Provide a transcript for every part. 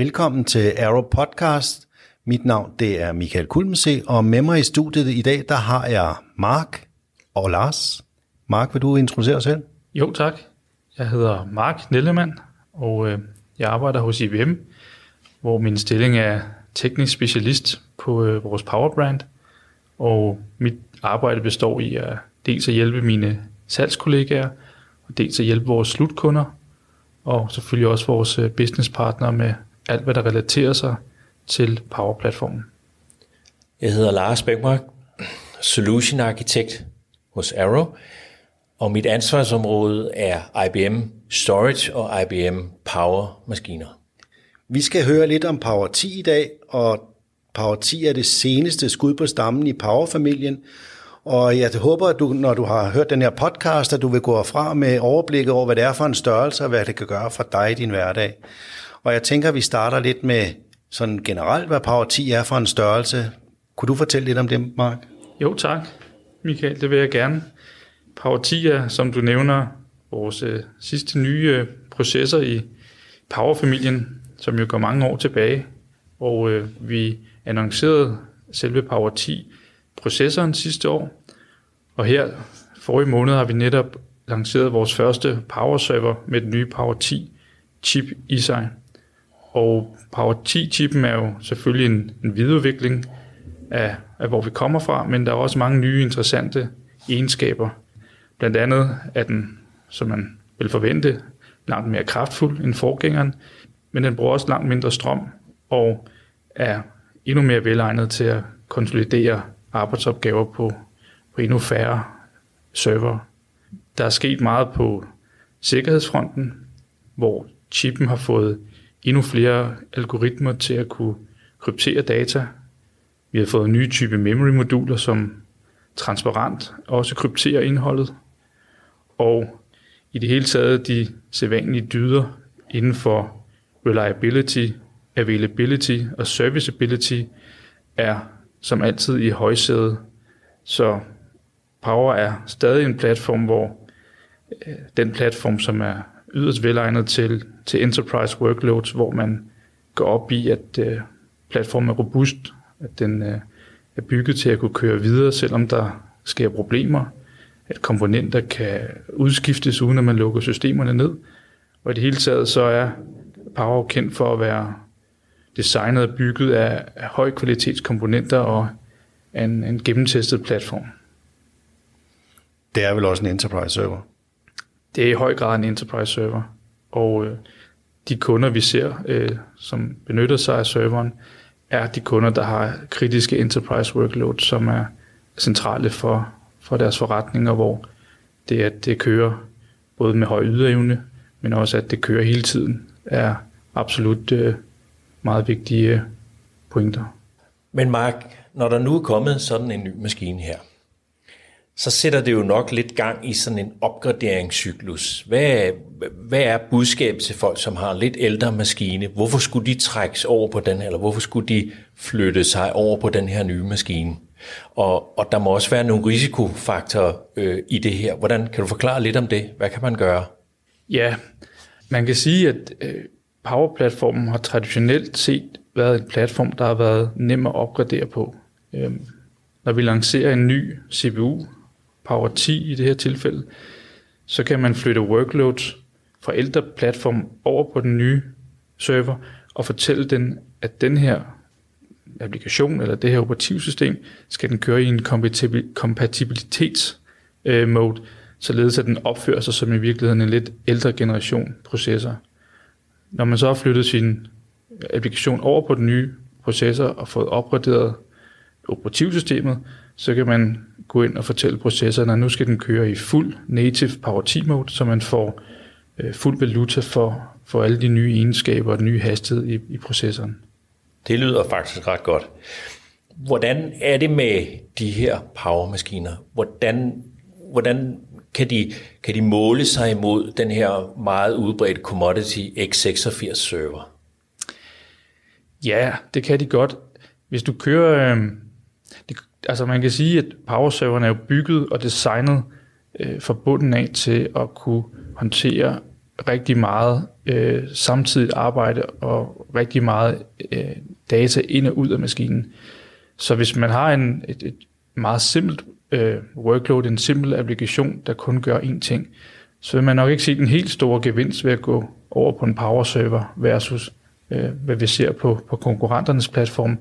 Velkommen til Arrow Podcast. Mit navn det er Michael Kulmse, og med mig i studiet i dag, der har jeg Mark og Lars. Mark, vil du introducere dig selv? Jo, tak. Jeg hedder Mark Nellemann, og jeg arbejder hos IBM, hvor min stilling er teknisk specialist på vores powerbrand. Og mit arbejde består i at dels at hjælpe mine salgskollegaer, og dels at hjælpe vores slutkunder, og selvfølgelig også vores businesspartnere med alt, hvad der relaterer sig til Power-platformen. Jeg hedder Lars Bækmark, Solution Architect hos Arrow, og mit ansvarsområde er IBM Storage og IBM Power-maskiner. Vi skal høre lidt om Power 10 i dag, og Power 10 er det seneste skud på stammen i Power-familien. Og jeg håber, at du, når du har hørt den her podcast, at du vil gå fra med overblik over, hvad det er for en størrelse, og hvad det kan gøre for dig i din hverdag. Og jeg tænker, at vi starter lidt med sådan generelt, hvad Power 10 er for en størrelse. Kunne du fortælle lidt om det, Mark? Jo, tak, Michael. Det vil jeg gerne. Power 10 er, som du nævner, vores sidste nye processor i Power-familien, som jo går mange år tilbage. Og vi annoncerede selve Power 10 processoren sidste år, og her forrige måned har vi netop lanceret vores første Power Server med den nye Power 10 chip i sig. Og Power 10 chippen er jo selvfølgelig en videreudvikling af hvor vi kommer fra, men der er også mange nye interessante egenskaber. Blandt andet er den, som man vil forvente, langt mere kraftfuld end forgængeren, men den bruger også langt mindre strøm og er endnu mere velegnet til at konsolidere arbejdsopgaver på endnu færre server. Der er sket meget på sikkerhedsfronten, hvor chippen har fået endnu flere algoritmer til at kunne kryptere data. Vi har fået nye type memory-moduler, som transparent også krypterer indholdet. Og i det hele taget de sædvanlige dyder inden for reliability, availability og serviceability er som altid i højsædet. Så Power er stadig en platform, hvor den platform, som er yderst velegnet til enterprise workloads, hvor man går op i, at platformen er robust, at den er bygget til at kunne køre videre, selvom der sker problemer, at komponenter kan udskiftes, uden at man lukker systemerne ned. Og i det hele taget så er Power kendt for at være designet og bygget af høj kvalitetskomponenter og en gennemtestet platform. Det er vel også en enterprise server? Det er i høj grad en enterprise server, og de kunder, vi ser, som benytter sig af serveren, er de kunder, der har kritiske enterprise workloads, som er centrale for deres forretninger, hvor det, at det kører både med høj ydeevne, men også at det kører hele tiden, er absolut meget vigtige pointer. Men Mark, når der nu er kommet sådan en ny maskine her, så sætter det jo nok lidt gang i sådan en opgraderingscyklus. Hvad er budskabet til folk, som har en lidt ældre maskine? Hvorfor skulle de trækkes over på den her, eller hvorfor skulle de flytte sig over på den her nye maskine? Og der må også være nogle risikofaktorer i det her. Hvordan kan du forklare lidt om det? Hvad kan man gøre? Ja, man kan sige, at Power-platformen har traditionelt set været en platform, der har været nem at opgradere på. Når vi lancerer en ny CPU, Power 10 i det her tilfælde, så kan man flytte workloads fra ældre platform over på den nye server og fortælle den, at den her applikation eller det her operativsystem skal den køre i en kompatibilitetsmode, således at den opfører sig som i virkeligheden en lidt ældre generation processor. Når man så har flyttet sin applikation over på den nye processor og fået opgraderet operativsystemet, så kan man gå ind og fortælle processoren, at nu skal den køre i fuld native Power 10 mode, så man får fuld valuta for alle de nye egenskaber og den nye hastighed i processoren. Det lyder faktisk ret godt. Hvordan er det med de her powermaskiner? Hvordan kan de måle sig imod den her meget udbredte commodity x86 server? Ja, det kan de godt. Hvis du kører... altså man kan sige, at powerserveren er jo bygget og designet fra bunden af til at kunne håndtere rigtig meget samtidigt arbejde og rigtig meget data ind og ud af maskinen. Så hvis man har et meget simpelt workload, en simpel applikation, der kun gør én ting, så vil man nok ikke se den helt store gevinst ved at gå over på en power server versus hvad vi ser på konkurrenternes platform.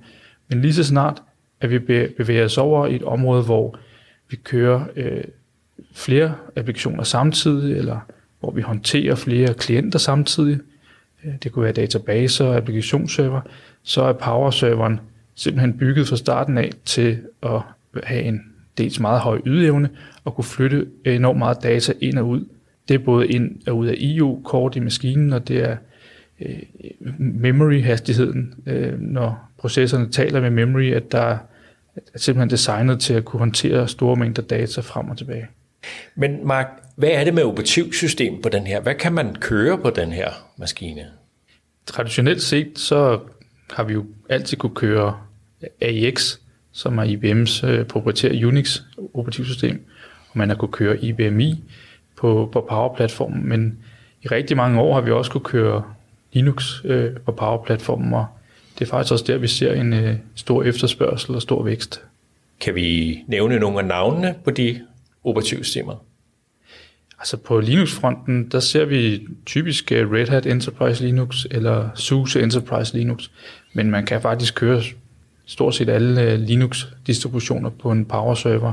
Men lige så snart, at vi bevæger os over i et område, hvor vi kører flere applikationer samtidig, eller hvor vi håndterer flere klienter samtidig, det kunne være databaser og applikationsserver, så er power-serveren simpelthen bygget fra starten af til at have en dels meget høj ydeevne og kunne flytte enormt meget data ind og ud. Det er både ind og ud af IO-kort i maskinen, og det er memory-hastigheden, når processerne taler med memory, at der er simpelthen designet til at kunne håndtere store mængder data frem og tilbage. Men Mark, hvad er det med operativsystem på den her? Hvad kan man køre på den her maskine? Traditionelt set, så har vi jo altid kunne køre AIX, som er IBM's proprietære Unix operativsystem, og man har kunne køre IBMi på Power-platformen, men i rigtig mange år har vi også kunne køre Linux på Power-platformen, og det er faktisk også der, vi ser en stor efterspørgsel og stor vækst. Kan vi nævne nogle af navnene på de operativsystemer? Altså på Linux-fronten, der ser vi typisk Red Hat Enterprise Linux eller SUSE Enterprise Linux, men man kan faktisk køre stort set alle Linux-distributioner på en power-server.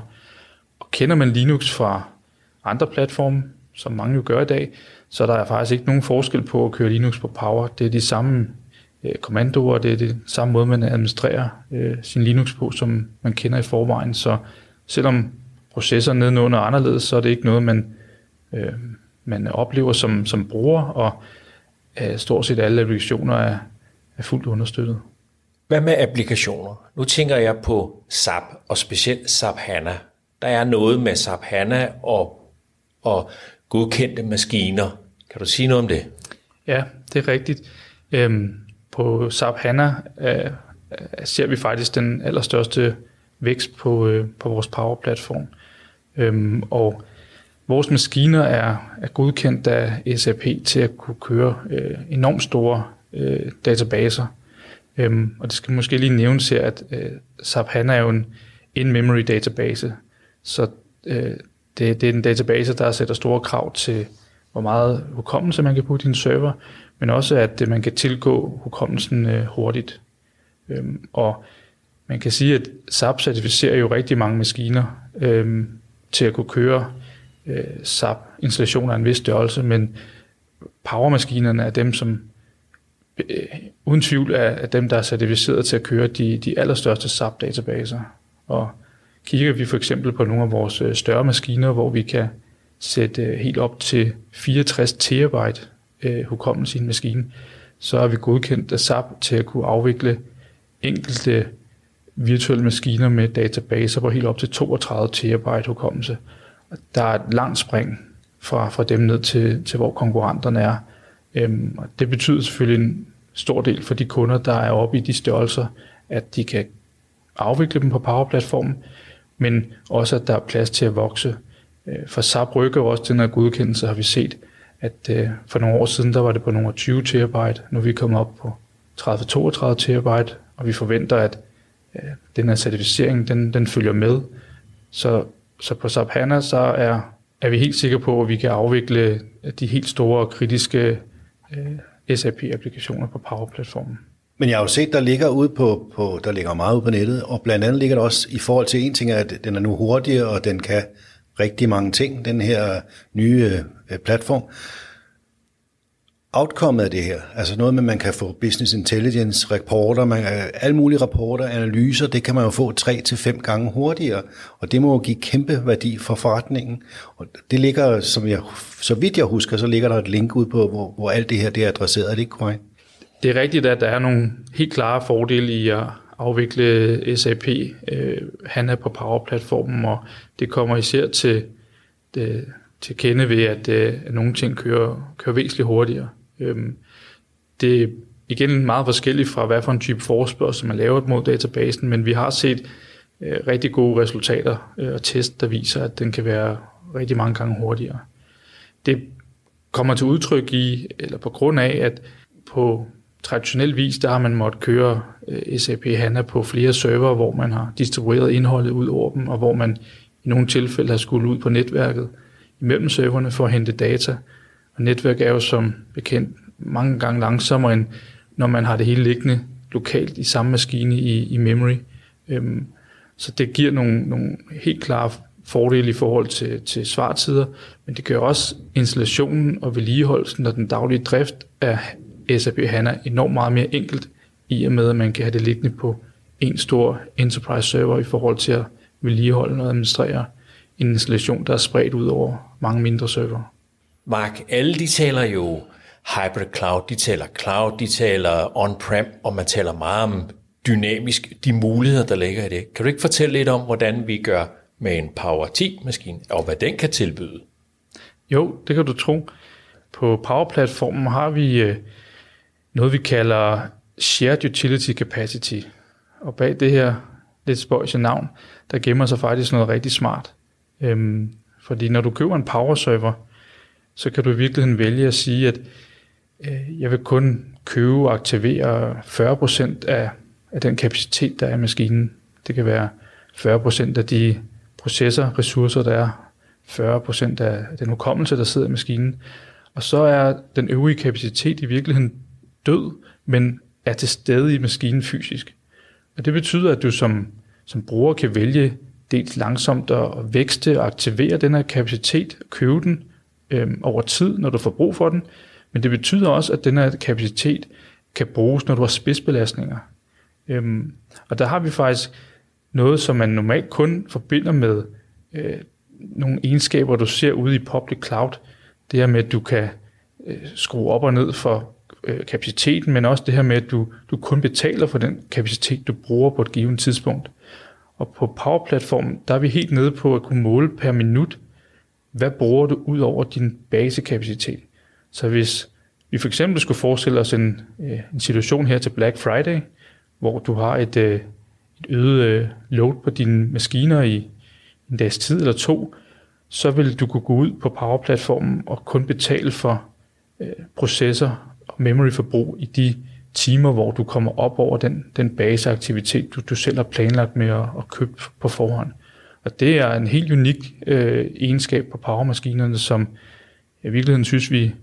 Og kender man Linux fra andre platforme, som mange jo gør i dag, så der er faktisk ikke nogen forskel på at køre Linux på Power. Det er de samme kommandoer, det er det samme måde, man administrerer sin Linux på, som man kender i forvejen. Så selvom processoren nedenunder er anderledes, så er det ikke noget, man oplever som bruger, og stort set alle applikationer er fuldt understøttet. Hvad med applikationer? Nu tænker jeg på SAP, og specielt SAP HANA. Der er noget med SAP HANA og godkendte maskiner. Kan du sige noget om det? Ja, det er rigtigt. På SAP HANA ser vi faktisk den allerstørste vækst på vores Power-platform. Og vores maskiner er godkendt af SAP til at kunne køre enormt store databaser. Og det skal måske lige nævnes her, at SAP HANA er jo en in-memory database. Så det er en database, der sætter store krav til, hvor meget hukommelse man kan putte i en server, men også at man kan tilgå hukommelsen hurtigt. Og man kan sige, at SAP certificerer jo rigtig mange maskiner til at kunne køre SAP-installationer af en vis størrelse, men powermaskinerne er dem, som uden tvivl er dem, der er certificeret til at køre de allerstørste SAP-databaser. Og kigger vi for eksempel på nogle af vores større maskiner, hvor vi kan sætte helt op til 64 terabyte hukommelse i en maskine, så er vi godkendt af SAP til at kunne afvikle enkelte virtuelle maskiner med databaser på helt op til 32 terabyte hukommelse. Der er et langt spring fra dem ned til hvor konkurrenterne er. Og det betyder selvfølgelig en stor del for de kunder, der er oppe i de størrelser, at de kan afvikle dem på Power-platformen, men også at der er plads til at vokse. For SAP rykker også til den godkendelse, har vi set, at for nogle år siden, der var det på nogle 20 terabyte, nu er vi kommet op på 30-32 terabyte, og vi forventer, at den her certificering, den følger med. Så på SAP HANA, så er vi helt sikre på, at vi kan afvikle de helt store og kritiske SAP-applikationer på Power-platformen. Men jeg har jo set, der ligger ude der ligger meget ude på nettet, og blandt andet ligger der også i forhold til en ting, at den er nu hurtigere, og den kan rigtig mange ting, den her nye platform. Outcomet af det her, altså noget med, man kan få business intelligence rapporter, alle mulige rapporter, analyser, det kan man jo få 3-5 gange hurtigere, og det må jo give kæmpe værdi for forretningen. Og det ligger, så vidt jeg husker, så ligger der et link ud på, hvor alt det her det er adresseret, er det ikke korrekt? Det er rigtigt, at der er nogle helt klare fordele i at afvikle SAP HANA på Power-platformen, og det kommer især til kende ved, at nogle ting kører væsentligt hurtigere. Det er igen meget forskelligt fra, hvad for en type forespørgsel man laver mod databasen, men vi har set rigtig gode resultater og test, der viser, at den kan være rigtig mange gange hurtigere. Det kommer til udtryk i, eller på grund af, at på traditionel vis, der har man måttet køre SAP HANA på flere server, hvor man har distribueret indholdet ud over dem, og hvor man i nogle tilfælde har skulle ud på netværket imellem serverne for at hente data. Og netværk er jo som bekendt mange gange langsommere, end når man har det hele liggende lokalt i samme maskine i memory. Så det giver nogle helt klare fordele i forhold til svartider, men det gør også installationen og vedligeholdelsen og den daglige drift af SAP HANA enormt meget mere enkelt, i og med at man kan have det liggende på en stor enterprise server i forhold til at vedligeholde og administrere en installation, der er spredt ud over mange mindre server. Mark, alle de taler jo hybrid cloud, de taler on-prem, og man taler meget om dynamisk, de muligheder, der ligger i det. Kan du ikke fortælle lidt om, hvordan vi gør med en Power 10-maskine, og hvad den kan tilbyde? Jo, det kan du tro. På Power-platformen har vi noget, vi kalder Shared Utility Capacity. Og bag det her lidt spøjse navn, der gemmer sig faktisk noget rigtig smart. Fordi når du køber en Power-server, så kan du i virkeligheden vælge at sige, at jeg vil kun købe og aktivere 40% af den kapacitet, der er i maskinen. Det kan være 40% af de processorressourcer, der er, 40% af den hukommelse, der sidder i maskinen. Og så er den øvrige kapacitet i virkeligheden død, men er til stede i maskinen fysisk. Og det betyder, at du som bruger kan vælge dels langsomt at vækste og aktivere den her kapacitet, købe den over tid, når du får brug for den. Men det betyder også, at den her kapacitet kan bruges, når du har spidsbelastninger. Og der har vi faktisk noget, som man normalt kun forbinder med nogle egenskaber, du ser ude i public cloud. Det her med, at du kan skrue op og ned for kapaciteten, men også det her med, at du kun betaler for den kapacitet, du bruger på et givet tidspunkt. Og på Power-platformen, der er vi helt nede på at kunne måle per minut, hvad bruger du ud over din basekapacitet. Så hvis vi for eksempel skulle forestille os en situation her til Black Friday, hvor du har et øget load på dine maskiner i en dags tid eller to, så vil du kunne gå ud på Power-platformen og kun betale for processor og memory-forbrug i de timer, hvor du kommer op over den baseaktivitet, du selv har planlagt med at købe på forhånd. Og det er en helt unik egenskab på powermaskinerne, som i virkeligheden synes vi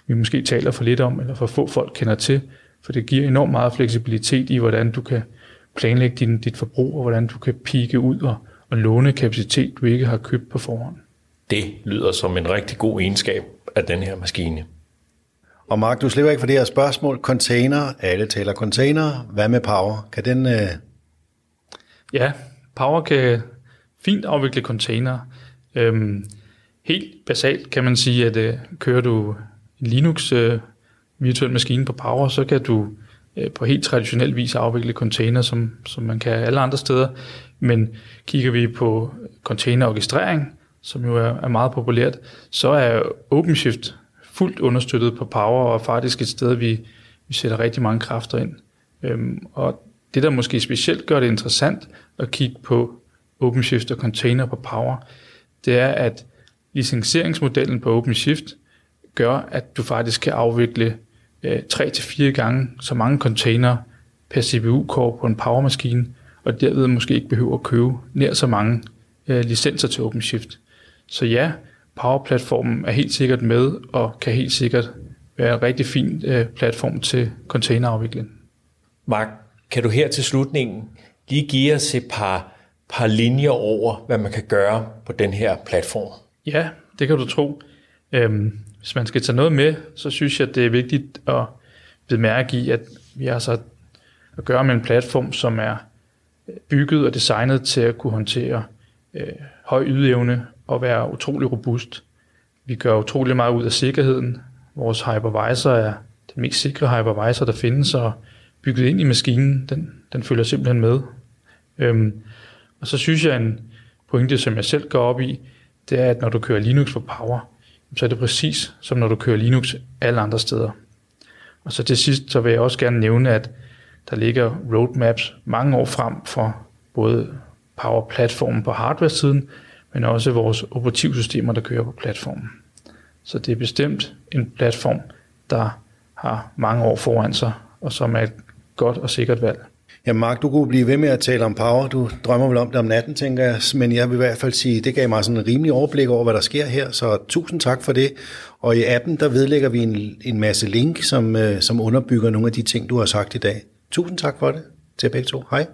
måske taler for lidt om, eller for få folk kender til, for det giver enormt meget fleksibilitet i, hvordan du kan planlægge dit forbrug, og hvordan du kan pike ud og låne kapacitet, du ikke har købt på forhånd. Det lyder som en rigtig god egenskab af den her maskine. Og Mark, du slipper ikke for det her spørgsmål. Container, alle taler container. Hvad med Power? Kan den... Ja, Power kan fint afvikle container. Helt basalt kan man sige, at kører du en Linux virtuel maskine på Power, så kan du på helt traditionel vis afvikle container, som man kan alle andre steder. Men kigger vi på containerorkestrering, som jo er meget populært, så er OpenShift fuldt understøttet på Power, og faktisk et sted, vi sætter rigtig mange kræfter ind. Og det, der måske specielt gør det interessant at kigge på OpenShift og container på Power, det er, at licenseringsmodellen på OpenShift gør, at du faktisk kan afvikle 3-4 gange så mange container per CPU-core på en Power-maskine, og derved måske ikke behøver at købe nær så mange licenser til OpenShift. Så ja, Power-platformen er helt sikkert med, og kan helt sikkert være en rigtig fin platform til containerafvikling. Mark, kan du her til slutningen lige give os et par linjer over, hvad man kan gøre på den her platform? Ja, det kan du tro. Hvis man skal tage noget med, så synes jeg, at det er vigtigt at bemærke i, at vi har så at gøre med en platform, som er bygget og designet til at kunne håndtere høj ydeevne og være utrolig robust. Vi gør utrolig meget ud af sikkerheden. Vores hypervisor er den mest sikre hypervisor, der findes, og bygget ind i maskinen, den følger simpelthen med. Og så synes jeg, en pointe, som jeg selv går op i, det er, at når du kører Linux på Power, så er det præcis som når du kører Linux alle andre steder. Og så til sidst, så vil jeg også gerne nævne, at der ligger roadmaps mange år frem for både Power-platformen på hardware-siden, men også vores operativsystemer, der kører på platformen. Så det er bestemt en platform, der har mange år foran sig, og som er et godt og sikkert valg. Ja, Mark, du kunne blive ved med at tale om power. Du drømmer vel om det om natten, tænker jeg. Men jeg vil i hvert fald sige, det gav mig sådan en rimelig overblik over, hvad der sker her. Så tusind tak for det. Og i appen, der vedlægger vi en masse link, som underbygger nogle af de ting, du har sagt i dag. Tusind tak for det til begge to. Hej.